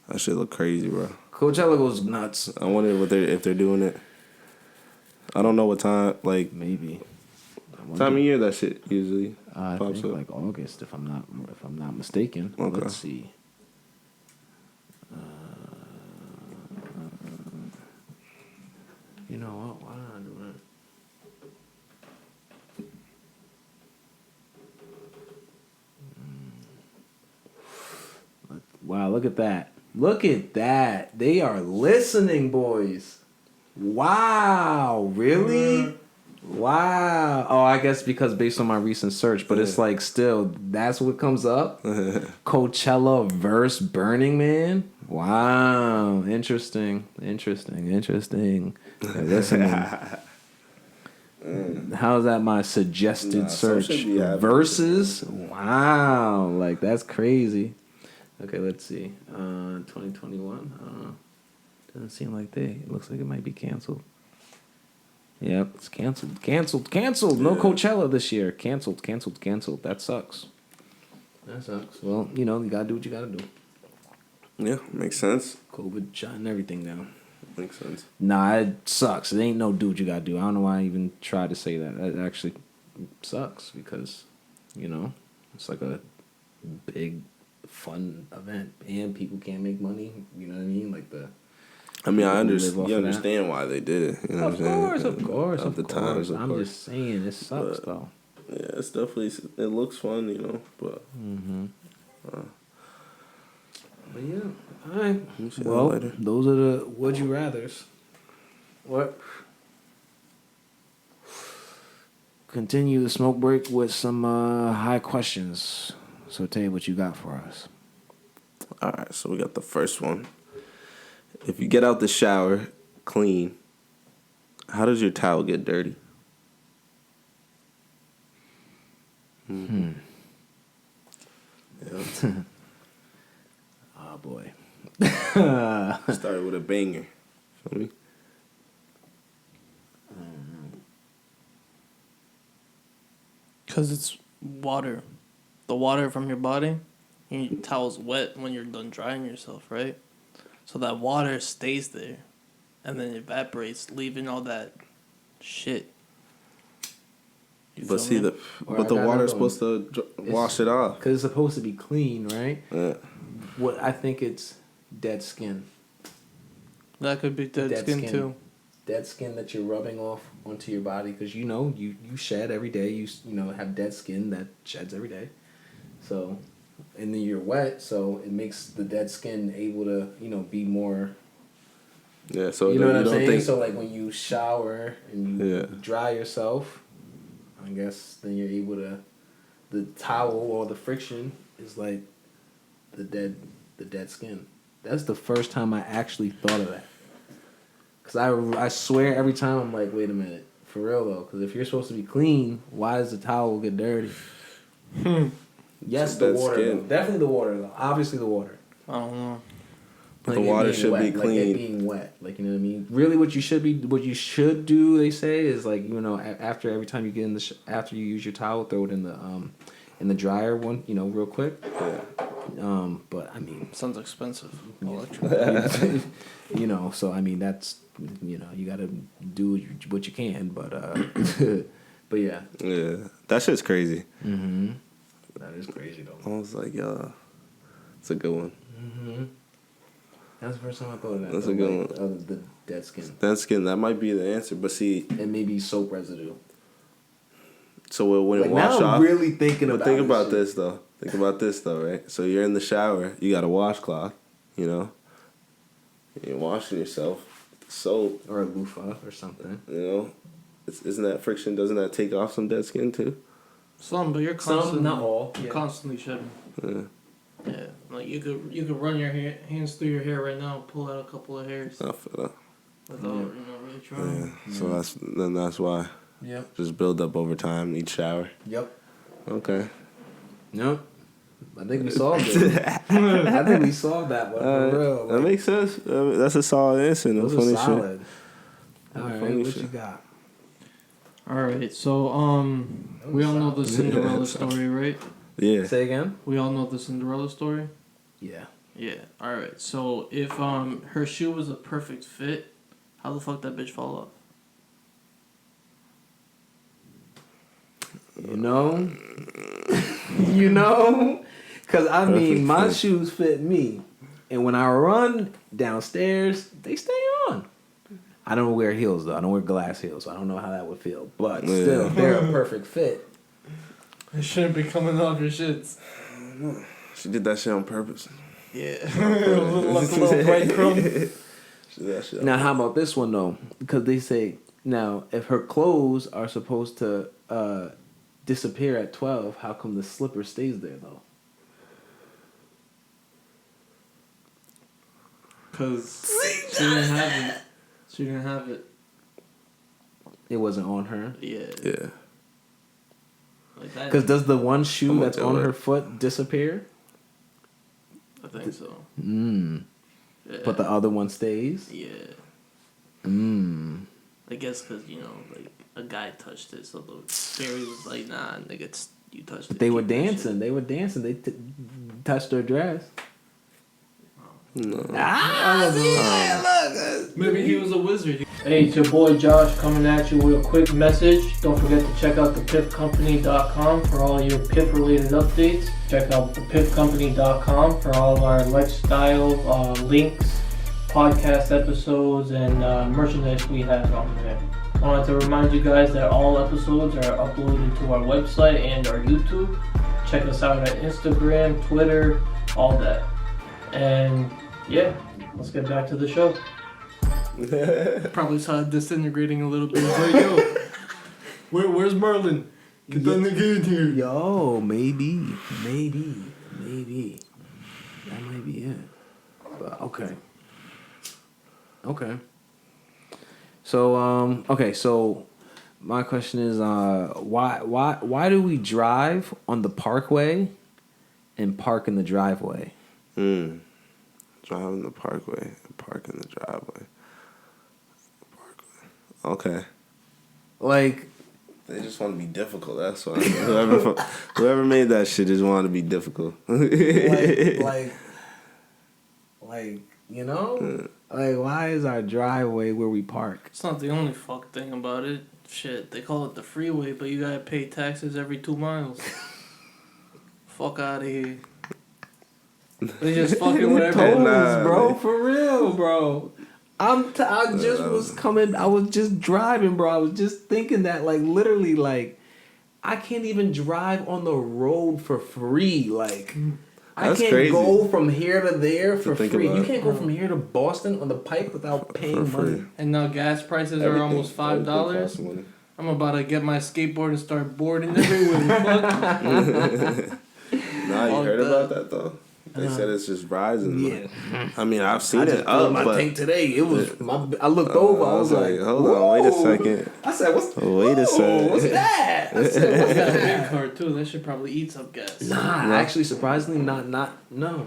That shit look crazy, bro. Coachella goes nuts. I wonder if they're doing it. I don't know what time, like Maybe. time of year that shit usually I pops think up. like August, if I'm not mistaken. Okay. Let's see. You know what? Why not do that? Wow! Look at that! Look at that! They are listening, boys. Wow! Really? Wow. Oh, I guess because based on my recent search, but it's like still, that's what comes up. Coachella versus Burning Man. Wow. Interesting. They're listening. How's that my suggested search? Versus? Wow. Like, that's crazy. Okay, let's see. 2021. Doesn't seem like it looks like it might be canceled. Yep, it's canceled. No Coachella this year. Canceled. That sucks. Well, you gotta do what you gotta do. Yeah, makes sense. COVID shutting everything down. Makes sense. Nah, it sucks. It ain't no do what you gotta do. I don't know why I even tried to say that. It actually sucks because, it's like a big, fun event. And people can't make money. You know what I mean? Like I understand why they did it. You know of course. I'm course. just saying, it sucks, though. Yeah, it's definitely, it looks fun, but. But yeah, all right. Well, those are the would you rathers. What? Continue the smoke break with some high questions. So tell you what you got for us. All right, so we got the first one. If you get out the shower clean, how does your towel get dirty? Yeah. Oh boy. Started with a banger. Feel me? Because it's water. The water from your body, and your towel's wet when you're done drying yourself, right? So that water stays there, and then evaporates, leaving all that shit. But see, the water's supposed to wash it off. Because it's supposed to be clean, right? Yeah. What I think it's dead skin. That could be dead skin too. Dead skin that you're rubbing off onto your body because you shed every day. You have dead skin that sheds every day. So, and then you're wet, so it makes the dead skin able to be more. Yeah. So you know what I'm saying. So like when you shower and you dry yourself, I guess then you're able to. The towel or the friction is like the dead skin. That's the first time I actually thought of that. Cause I swear every time I'm like, wait a minute, for real though. Cause if you're supposed to be clean, why does the towel get dirty? Yes, the water. Though. Definitely the water though. Obviously the water. I don't know. Like the water should be clean. Like it being wet. Like, you know what I mean? Really what you should do, they say, is like, after every time you get in after you use your towel, throw it in the dryer one, real quick. Yeah. But I mean, sounds expensive. So I mean that's you gotta do what you can, but but yeah. Yeah, that shit's crazy. Mm-hmm. That is crazy though. I was like, it's a good one. Mm-hmm. That's the first time I thought of that. That's a good one. The dead skin. Dead skin, that might be the answer, but see, and maybe soap residue. So when it wash now I'm off, really thinking about. Think about this though. Think about this though, right? So you're in the shower, you got a washcloth, You're washing yourself, soap or a loofah or something. Isn't that friction? Doesn't that take off some dead skin too? Some, but you're constantly not all. You're constantly shedding. Yeah. Yeah, like you could run your hands through your hair right now, pull out a couple of hairs. I feel that. Without really trying. Yeah. So that's why. Yep. Just build up over time each shower. Yep. Okay. Nope. I think we solved it. I think we solved that one for real. That makes sense. That's a solid answer. No funny shit. All right, Funny what shit. you got? All right, so we all know the Cinderella story, right? Yeah. Say again? We all know the Cinderella story. Yeah. Yeah. All right. So if her shoe was a perfect fit, how the fuck that bitch fall off? You know? You know? Because, I mean, my shoes fit me. And when I run downstairs, they stay on. I don't wear heels, though. I don't wear glass heels, so I don't know how that would feel. But still, they're a perfect fit. It shouldn't be coming off your shits. She did that shit on purpose. Yeah. a little breadcrumb. Now, how about this one, though? Because they say, now, if her clothes are supposed to disappear at 12, how come the slipper stays there, though? Because she didn't have it. She didn't have it. It wasn't on her? Yeah. Yeah. Like that. Because does the one shoe I'm that's gonna on do her it. foot disappear? I think so. Mm. Yeah. But the other one stays? Yeah. Mm. I guess because, you know, like, a guy touched it, so the fairy was like, nah, nigga, you touched it. But they were keep that shit. dancing. They were dancing. They touched her dress. No. Maybe he was a wizard. Hey, it's your boy Josh coming at you with a quick message. Don't forget to check out thepiffcompany.com for all your Piff related updates. Check out thepiffcompany.com for all our lifestyle links, podcast episodes, and merchandise we have on there. I wanted to remind you guys that all episodes are uploaded to our website and our YouTube. Check us out on Instagram, Twitter, all that. And yeah, let's get back to the show. Probably saw it disintegrating a little bit. But yo, where's Merlin? Get that nigga in here. Yo, maybe. That might be it. But okay. So, my question is, why do we drive on the parkway and park in the driveway? Drive in the parkway and park in the driveway. Okay. Like, they just want to be difficult. That's why. Whoever made that shit just wanted to be difficult. like, you know, like, why is our driveway where we park? It's not the only fuck thing about it. Shit, they call it the freeway, but you gotta pay taxes every 2 miles. Fuck out of here. They just fucking with everyone. Bro, for real, bro. I was just driving, bro. I was just thinking that, like, literally, like, I can't even drive on the road for free. Like, That's I can't crazy. go from here to there for think free. about You it. can't go from here to Boston on the pipe without paying For money. free. And now gas prices are almost $5. I'm about to get my skateboard and start boarding everywhere. Fuck. Nah, you heard about that though? They said it's just rising. Yeah. I mean, I've seen it up, my but tank today. It was. I looked over. I was like, hold on, wait a second. I said, Wait a second. What's that? I said, I got a big car too. That should probably eat some gas. Nah, actually, surprisingly, no. Not. It's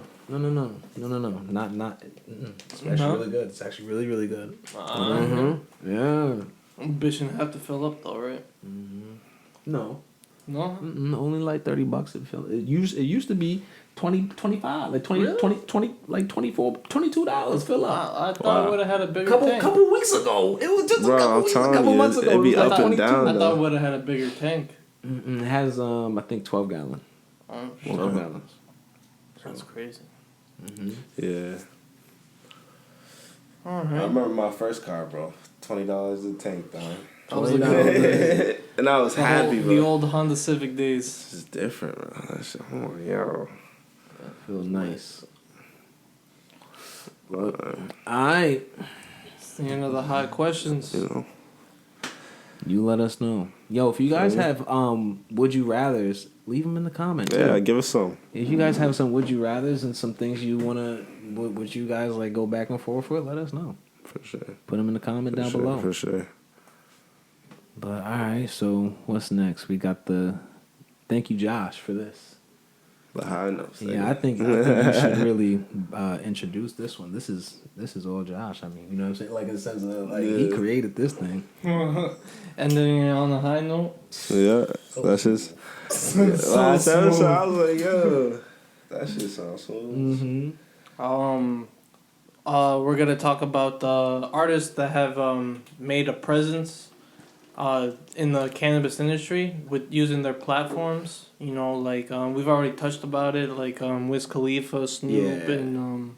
actually really good. It's actually really, really good. Yeah. I'm bitching have to fill up though, right? No. No? Only like $30 to fill. It used to be 20, 25, like 20, Really? 20, like 24, $22 fill up. I thought I would have had a bigger tank. Couple weeks ago. It was just Bro, I'm a telling couple you, months ago. it'd be It was up and down. I thought I would have had a bigger tank. It has I think 12 gallon. Oh, 12 gallons. that's crazy. Yeah. I Alright. remember my first car, bro. $20 a tank, dog. $20. And I was happy, bro. The old Honda Civic days. This is different, bro. That shit, oh, yo. Feels nice. Alright. It's the end of the hot questions. You know. You let us know. Yo, if you guys have would you rathers, leave them in the comments. Yeah, give us some. If you guys have some would you rathers and some things you wanna would you guys like go back and forth with, let us know. For sure. Put them in the comment down below. For sure. But alright, so what's next? We got the thank you Josh for this. The high notes. Yeah, I think you should really introduce this one. This is all Josh. I mean, you know what I'm saying? Like in the sense of like he created this thing. And then on a high note. Yeah, that's just. Last episode, I was like, yo, that shit sounds smooth. We're gonna talk about artists that have made a presence in the cannabis industry with using their platforms. You know, like we've already touched about it, like Wiz Khalifa, Snoop, and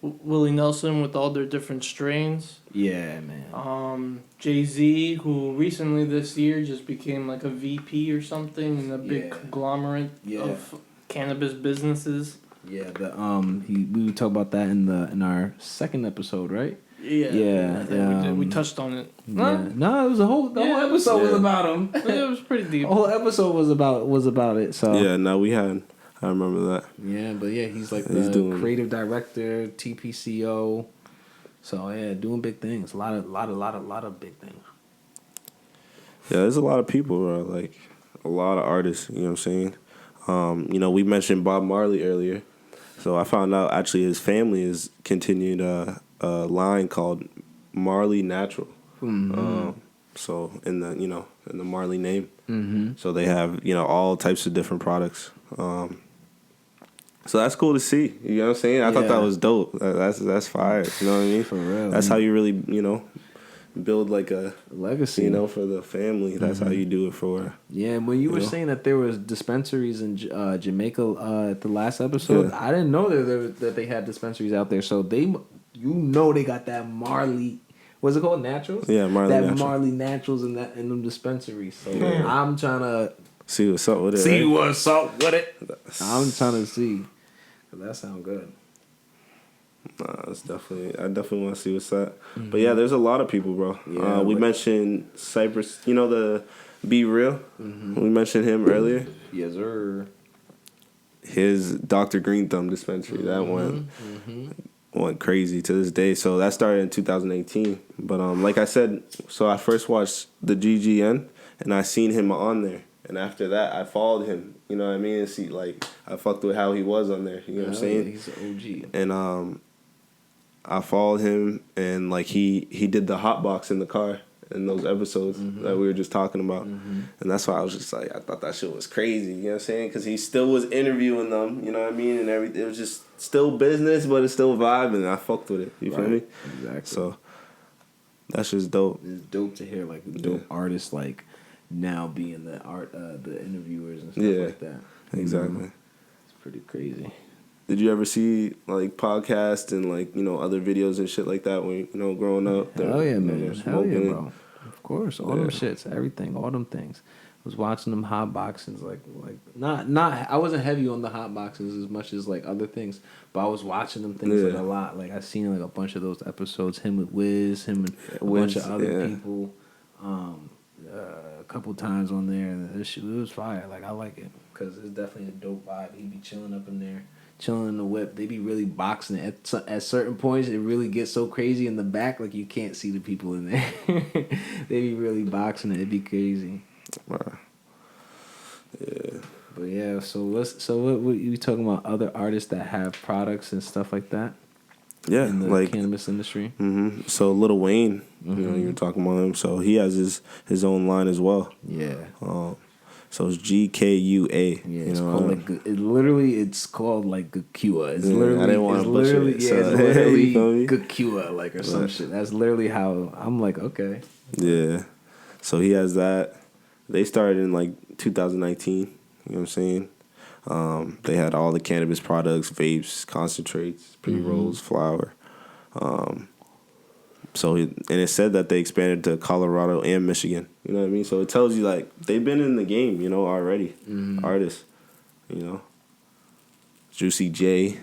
Willie Nelson with all their different strains. Yeah, man. Jay-Z, who recently this year just became like a VP or something in a big conglomerate of cannabis businesses. Yeah, we talked about that in our second episode, right? Yeah. We touched on it. No, it was the whole episode was about him. It was pretty deep. The whole episode was about it. So I remember that. Yeah, but he's like the creative director, TPCO. So doing big things. A lot of big things. Yeah, there's a lot of people, bro. Like a lot of artists. You know what I'm saying? We mentioned Bob Marley earlier. So I found out actually his family is continued a line called Marley Natural. Mm-hmm. So in the Marley name. Mm-hmm. So they have all types of different products. So that's cool to see. You know what I'm saying? I thought that was dope. That's fire. You know what I mean? For real. That's how you really build like a legacy. For the family. That's how you do it for. Yeah, when you were saying that there was dispensaries in Jamaica at the last episode, I didn't know that they had dispensaries out there. So they got that Marley. What's it called? Naturals? Yeah, Marley. Marley Naturals in them dispensaries. So I'm trying to see what's up with it. See what's up with it. I'm trying to see. That sounds good. It's I definitely want to see what's up. Mm-hmm. But there's a lot of people, bro. Yeah, we mentioned Cypress. The Be Real. Mm-hmm. We mentioned him earlier. Yes, sir. His Dr. Green Thumb dispensary that went crazy to this day. So that started in 2018. But like I said, so I first watched the GGN and I seen him on there. And after that, I followed him. You know what I mean? And see, like, I fucked with how he was on there. You know what I'm saying? He's an OG. And I followed him, and like he did the hot box in the car in those episodes that we were just talking about. Mm-hmm. And that's why I was just like, I thought that shit was crazy. You know what I'm saying? Because he still was interviewing them. You know what I mean? And everything. It was just still business, but it's still vibing. And I fucked with it. You feel me? Exactly. So that's just dope. It's dope to hear like dope artists like. Now being the interviewers and stuff like that. Exactly. It's pretty crazy. Did you ever see like podcasts and like other videos and shit like that when growing up? Hell yeah, man. Hell yeah, bro. Of course, all them shits, everything, all them things. I was watching them hot boxes, like not. I wasn't heavy on the hot boxes as much as like other things, but I was watching them things like a lot. Like I seen like a bunch of those episodes. Him with Wiz, him and a bunch of other people. A couple times on there, and it was fire. Like I like it because it's definitely a dope vibe. He be chilling up in there, chilling in the whip. They be really boxing it. At certain points, it really gets so crazy in the back, like you can't see the people in there. They be really boxing it. It'd be crazy. Wow. Yeah. But what you talking about? Other artists that have products and stuff like that. Yeah, in the like cannabis industry. Mm-hmm. So Lil Wayne, you were talking about him. So he has his own line as well. Yeah. So it's GKUA. Yeah, it's called it's called like Gakua. It's literally. I didn't want to butcher it. Yeah, it's literally Gakua, like or some shit. That's literally how I'm like, okay. Yeah. So he has that. They started in like 2019. You know what I'm saying? They had all the cannabis products, vapes, concentrates, pre-rolls, flour. It said that they expanded to Colorado and Michigan. You know what I mean? So it tells you like they've been in the game, already. Artists, Juicy J.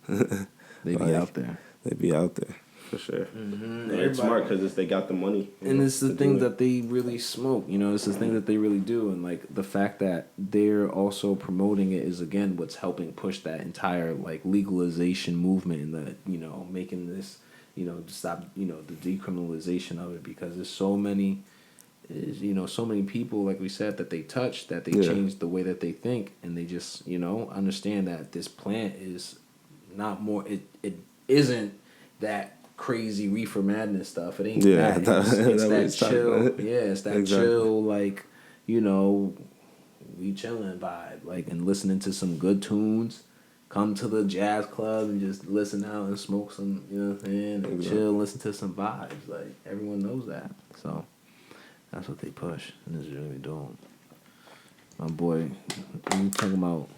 They be out there. They be out there. For sure. It's smart because they got the money. And it's the thing that they really smoke. It's the thing that they really do. And, like, the fact that they're also promoting it is, again, what's helping push that entire, like, legalization movement and the, making this, to stop, the decriminalization of it. Because there's so many is, so many people, like we said, that they touch, that they change the way that they think, and they just, understand that this plant is not more. It isn't that crazy reefer madness stuff. It ain't that. It's that chill. Yeah, it's that chill, like, we chilling vibe, like, and listening to some good tunes. Come to the jazz club and just listen out and smoke some, and chill and listen to some vibes. Like, everyone knows that. So that's what they push, and it's really dope. My boy, I'm talking about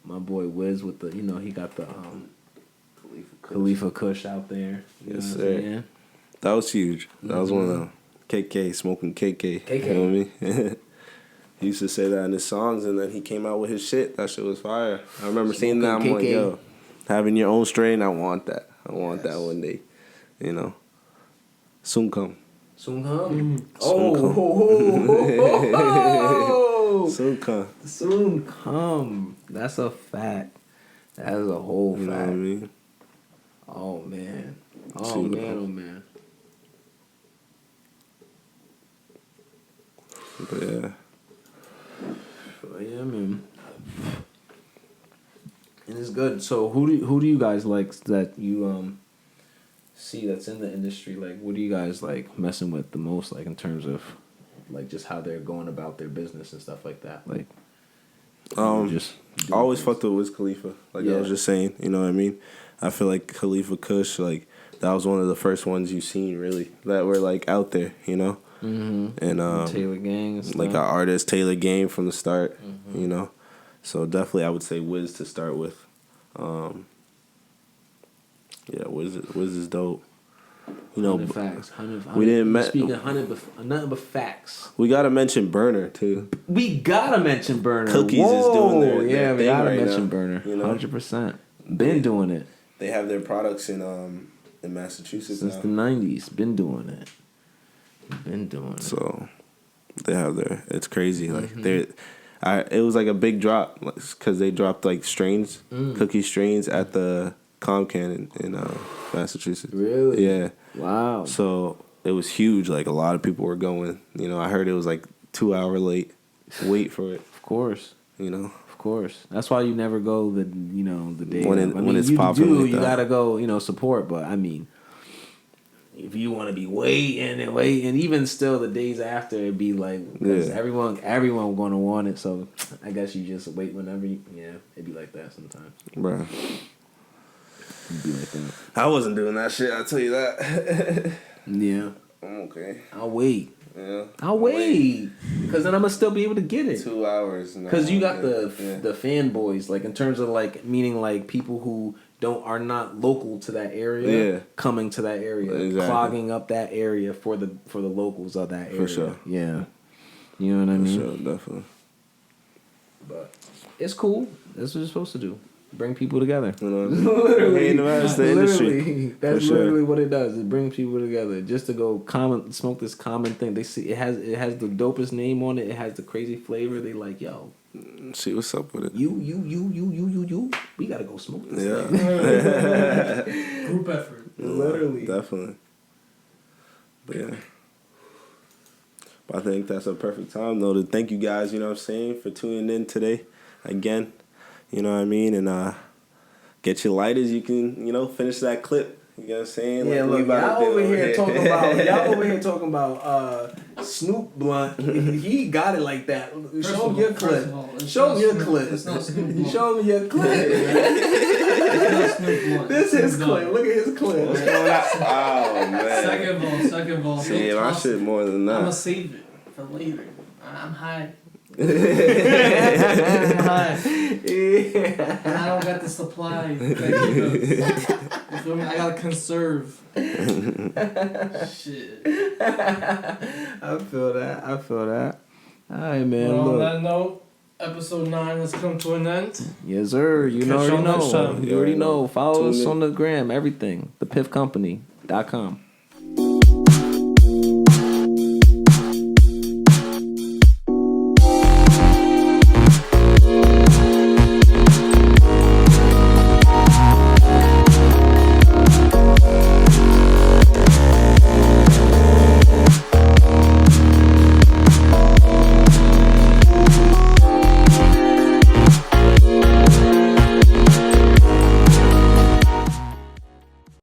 my boy Wiz with the, he got the Khalifa Kush out there. Yes, sir. That was huge. That was one of the KK, smoking KK. You know what I mean? He used to say that in his songs, and then he came out with his shit. That shit was fire. I remember seeing that. I'm like, yo, having your own strain, I want that. I want that one day. Soon come. Soon come. Soon come. Soon come. That's a fact. That is a whole fact. You know what I mean? Oh man. Oh man. But yeah. Yeah, man. And it's good. So who do you guys like that you see that's in the industry? Like, what do you guys like messing with the most? Like, in terms of like just how they're going about their business and stuff like that. Like, just I always fucked with Wiz Khalifa. Like I was just saying, you know what I mean? I feel like Khalifa Kush, like that was one of the first ones you seen really that were like out there, Mm-hmm. And Taylor Gang and stuff. Like our artist Taylor Gang from the start, So definitely I would say Wiz to start with. Wiz is dope. 100 facts. 100, we didn't speaking 100 nothing but facts. We gotta mention Burner too. We gotta mention Burner. Cookies is doing their we thing gotta right mention now, Burner. 100%. Been doing it. They have their products in Massachusetts since now. the 90s. Been doing it. So they have their. It's crazy. Like it was like a big drop because they dropped like strains, cookie strains at the Comcan in Massachusetts. Really? Yeah. Wow. So it was huge. Like a lot of people were going. I heard it was like 2 hour wait for it. Of course. Of course. That's why you never go the day when it's popping. You gotta go support. But I mean, if you want to be waiting, even still the days after, it'd be like because everyone gonna want it. So I guess you just wait whenever. It'd be like that sometimes. Bruh. It'd be like that. I wasn't doing that shit. I'll tell you that. Yeah. I'm okay. I'll wait. Yeah. I'll wait. Because then I'm going to still be able to get it. 2 hours. Because you got the fanboys, like in terms of like, meaning like people who are not local to that area coming to that area. Clogging up that area for the locals of that area. For sure. Yeah. You know what I mean? For sure, definitely. But it's cool. That's what you're supposed to do. Bring people together. Literally, that's the industry. That's literally what it does. It brings people together just to go smoke this common thing. They see it has the dopest name on it. It has the crazy flavor. They like, yo, see what's up with it. You. We gotta go smoke this thing. Group effort. Literally, definitely. But yeah. But I think that's a perfect time though to thank you guys. You know what I'm saying, for tuning in today again. You know what I mean? And get your lighters. You can, finish that clip. You know what I'm saying? Yeah, like, look, y'all over here talking about Snoop Blunt. He got it like that. Show me your clip. Show me your clip. It's not Snoop Blunt. Show me your clip. This is his clip. Look at his clip. What's going on? Oh, man. Second of all. See, my shit more than that. I'm going to save it for later. I'm high. I'm high. Yeah. And I don't got the supply. You feel me? I gotta conserve. Shit. I feel that. Alright, man. Well, on that note, episode 9 has come to an end. Yes, sir. You already know. Follow us on the gram, everything. thepiffcompany.com.